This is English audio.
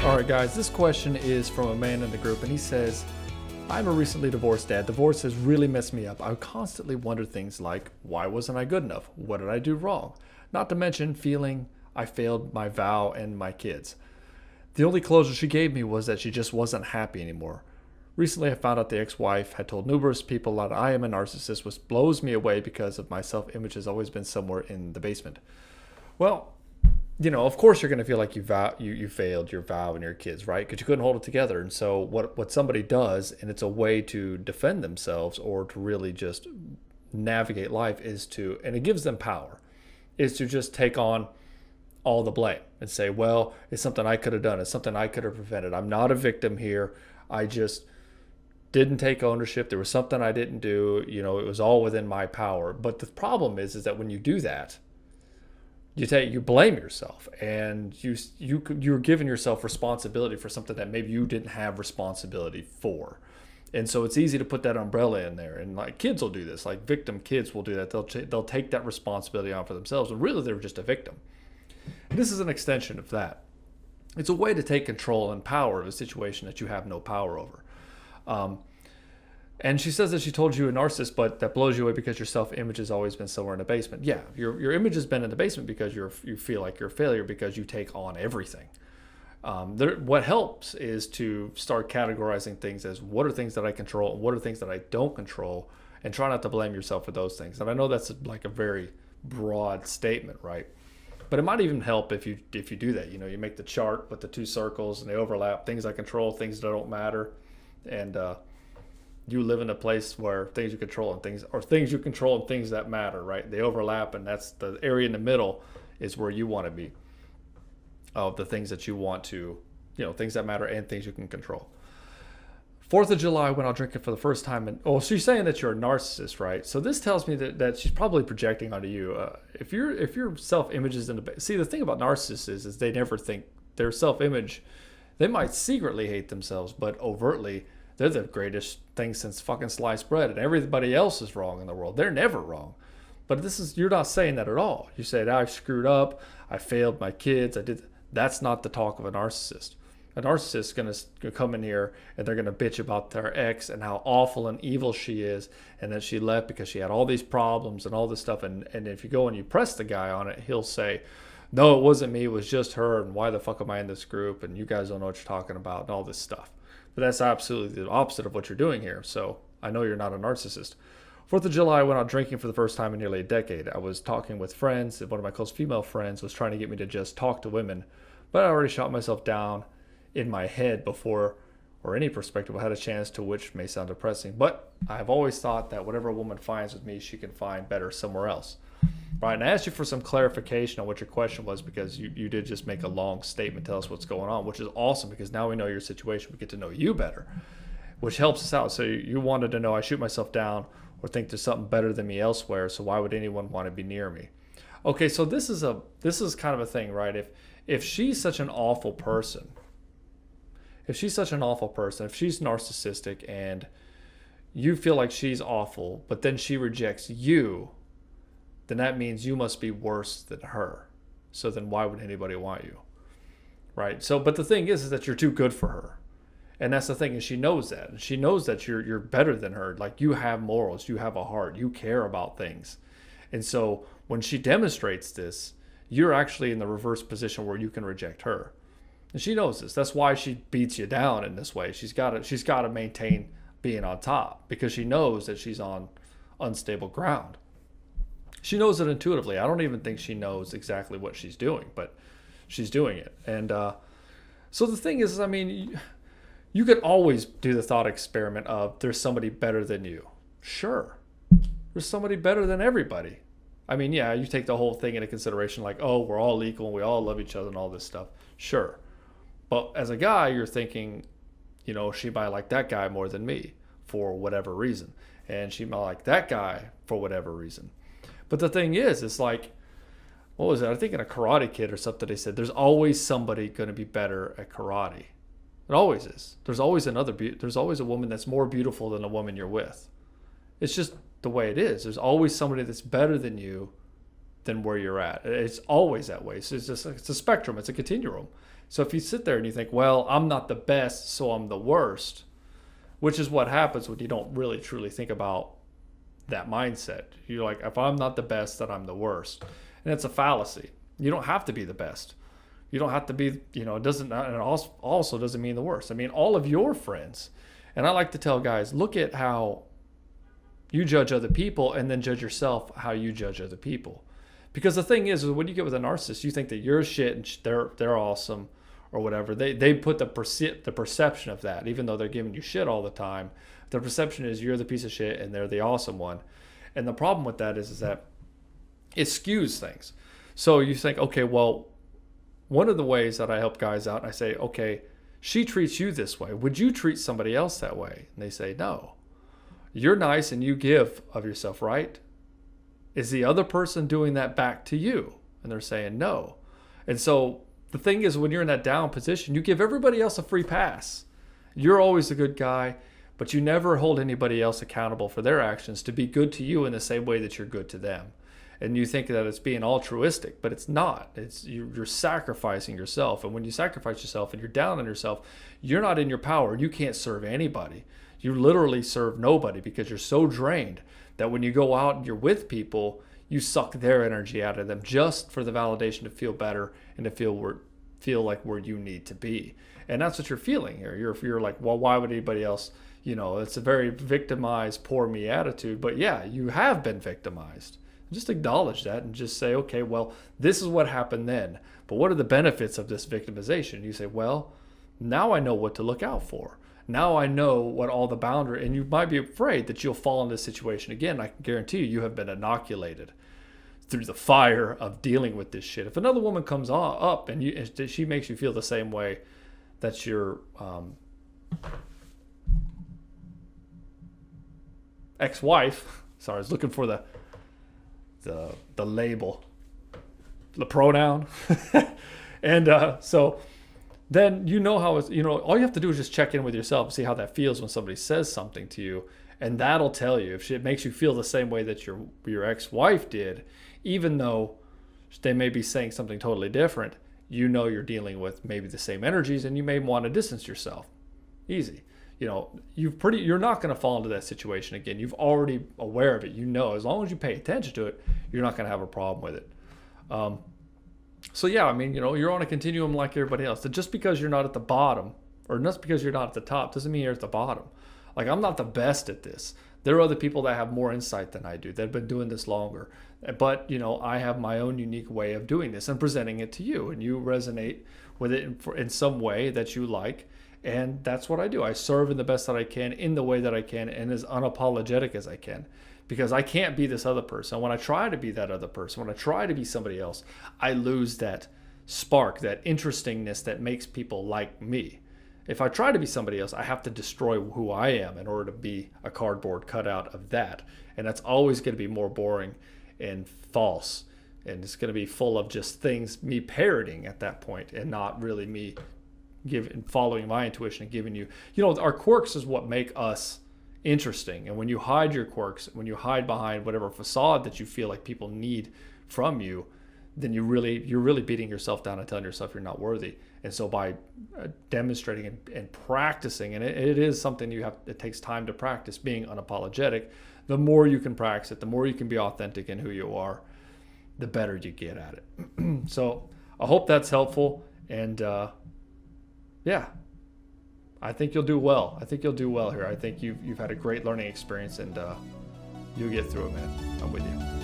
All right, guys, this question is from a man in the group, and he says, I'm a recently divorced dad. Divorce has really messed me up. I constantly wonder things like, why wasn't I good enough? What did I do wrong? Not to mention feeling I failed my vow and my kids. The only closure she gave me was that she just wasn't happy anymore. Recently, I found out the ex-wife had told numerous people that I am a narcissist, which blows me away because of my self-image has always been somewhere in the basement. Well, of course you're going to feel like you failed your vow and your kids, right? Because you couldn't hold it together. And so what somebody does, and it's a way to defend themselves or to really just navigate life, and it gives them power, is to just take on all the blame and say, well, it's something I could have done. It's something I could have prevented. I'm not a victim here. I just didn't take ownership. There was something I didn't do. It was all within my power. But the problem is that when you do that, you blame yourself, and you're giving yourself responsibility for something that maybe you didn't have responsibility for. And so it's easy to put that umbrella in there, and like kids will do this, like victim kids will do that. They'll take that responsibility on for themselves, and really they're just a victim. And this is an extension of that. It's a way to take control and power of a situation that you have no power over. And she says that she told you a narcissist, but that blows you away because your self-image has always been somewhere in the basement. Yeah, your image has been in the basement because you feel like you're a failure because you take on everything. What helps is to start categorizing things as what are things that I control and what are things that I don't control, and try not to blame yourself for those things. And I know that's like a very broad statement, right? But it might even help if you do that. You make the chart with the two circles and they overlap. Things I control, things that don't matter, and you live in a place where things you control and things you control and things that matter, right? They overlap, and that's the area in the middle is where you want to be. Of the things that you want to, things that matter and things you can control. 4th of July, went out drinking for the first time, and she's saying that you're a narcissist, right? So this tells me that she's probably projecting onto you. If your self-image is the thing about narcissists is they never think their self-image. They might secretly hate themselves, but overtly they're the greatest thing since fucking sliced bread, and everybody else is wrong in the world. They're never wrong. But you're not saying that at all. You say, I screwed up, I failed my kids, I did. That's not the talk of a narcissist. A narcissist is going to come in here and they're going to bitch about their ex and how awful and evil she is, and that she left because she had all these problems and all this stuff. And if you go and you press the guy on it, he'll say, no, it wasn't me, it was just her, and why the fuck am I in this group, and you guys don't know what you're talking about, and all this stuff. But that's absolutely the opposite of what you're doing here. So I know you're not a narcissist. 4th of July, I went out drinking for the first time in nearly a decade. I was talking with friends. One of my close female friends was trying to get me to just talk to women, but I already shot myself down in my head before, or any perspective, I had a chance to, which may sound depressing. But I've always thought that whatever a woman finds with me, she can find better somewhere else. Right, and I asked you for some clarification on what your question was, because you did just make a long statement, tell us what's going on, which is awesome, because now we know your situation. We get to know you better, which helps us out. So you wanted to know, I shoot myself down or think there's something better than me elsewhere, so why would anyone want to be near me? Okay, so this is kind of a thing, right? If she's such an awful person, if she's narcissistic and you feel like she's awful, but then she rejects you, then that means you must be worse than her. So then why would anybody want you? Right? So, but the thing is that you're too good for her. And that's the thing, is she knows that. And she knows that you're better than her. Like, you have morals, you have a heart, you care about things. And so when she demonstrates this, you're actually in the reverse position where you can reject her. And she knows this. That's why she beats you down in this way. She's got to maintain being on top, because she knows that she's on unstable ground. She knows it intuitively. I don't even think she knows exactly what she's doing, but she's doing it. And so the thing is, you could always do the thought experiment of there's somebody better than you. Sure. There's somebody better than everybody. Yeah, you take the whole thing into consideration, like, oh, we're all equal and we all love each other and all this stuff. Sure. But as a guy, you're thinking, she might like that guy more than me for whatever reason. And she might like that guy for whatever reason. But the thing is, it's like, what was it? I think in a Karate Kid or something, they said there's always somebody going to be better at karate. It always is. There's always a woman that's more beautiful than the woman you're with. It's just the way it is. There's always somebody that's better than you than where you're at. It's always that way. So it's a spectrum. It's a continuum. So if you sit there and you think, well, I'm not the best, so I'm the worst, which is what happens when you don't really truly think about that mindset. You're like, if I'm not the best, then I'm the worst. And it's a fallacy. You don't have to be the best. You don't have to be, it doesn't, and it also doesn't mean the worst. I mean, all of your friends, and I like to tell guys, look at how you judge other people and then judge yourself how you judge other people. Because the thing is when you get with a narcissist, you think that you're shit and they're awesome or whatever. They put the perception of that, even though they're giving you shit all the time. The perception is you're the piece of shit and they're the awesome one. And the problem with that is that it skews things. So you think, okay, well, one of the ways that I help guys out, I say, okay, she treats you this way. Would you treat somebody else that way? And they say, no. You're nice and you give of yourself, right? Is the other person doing that back to you? And they're saying no. And so the thing is, when you're in that down position, you give everybody else a free pass. You're always the good guy, but you never hold anybody else accountable for their actions to be good to you in the same way that you're good to them. And you think that it's being altruistic, but it's not. You're sacrificing yourself. And when you sacrifice yourself and you're down on yourself, you're not in your power. You can't serve anybody. You literally serve nobody because you're so drained that when you go out and you're with people, you suck their energy out of them just for the validation to feel better and to feel like where you need to be. And that's what you're feeling here. You're like, well, why would anybody else? It's a very victimized, poor me attitude. But yeah, you have been victimized. Just acknowledge that and just say, okay, well, this is what happened then. But what are the benefits of this victimization? You say, well, now I know what to look out for. Now I know what all the boundaries, and you might be afraid that you'll fall into this situation again. I can guarantee you have been inoculated through the fire of dealing with this shit. If another woman comes up and she makes you feel the same way, that's your ex-wife. Sorry, I was looking for the label, the pronoun. And so then how it's, all you have to do is just check in with yourself and see how that feels when somebody says something to you. And that'll tell you if it makes you feel the same way that your ex-wife did, even though they may be saying something totally different, you're dealing with maybe the same energies and you may want to distance yourself. Easy. You're not going to fall into that situation again. You've already aware of it. As long as you pay attention to it, you're not going to have a problem with it. So yeah, I mean, you're on a continuum like everybody else. So just because you're not at the bottom or just because you're not at the top doesn't mean you're at the bottom. Like, I'm not the best at this. There are other people that have more insight than I do. They've been doing this longer. But, I have my own unique way of doing this and presenting it to you. And you resonate with it in some way that you like. And that's what I do. I serve in the best that I can, in the way that I can, and as unapologetic as I can. Because I can't be this other person. When I try to be that other person, when I try to be somebody else, I lose that spark, that interestingness that makes people like me. If I try to be somebody else, I have to destroy who I am in order to be a cardboard cutout of that. And that's always going to be more boring and false. And it's going to be full of just things, me parroting at that point, and not really me following my intuition and giving you, our quirks is what make us interesting. And when you hide your quirks, when you hide behind whatever facade that you feel like people need from you, then you're really beating yourself down and telling yourself you're not worthy. And so by demonstrating and practicing, and it is something it takes time to practice, being unapologetic, the more you can practice it, the more you can be authentic in who you are, the better you get at it. So I hope that's helpful. And yeah, I think you'll do well. I think you'll do well here. I think you've had a great learning experience, and you'll get through it, man. I'm with you.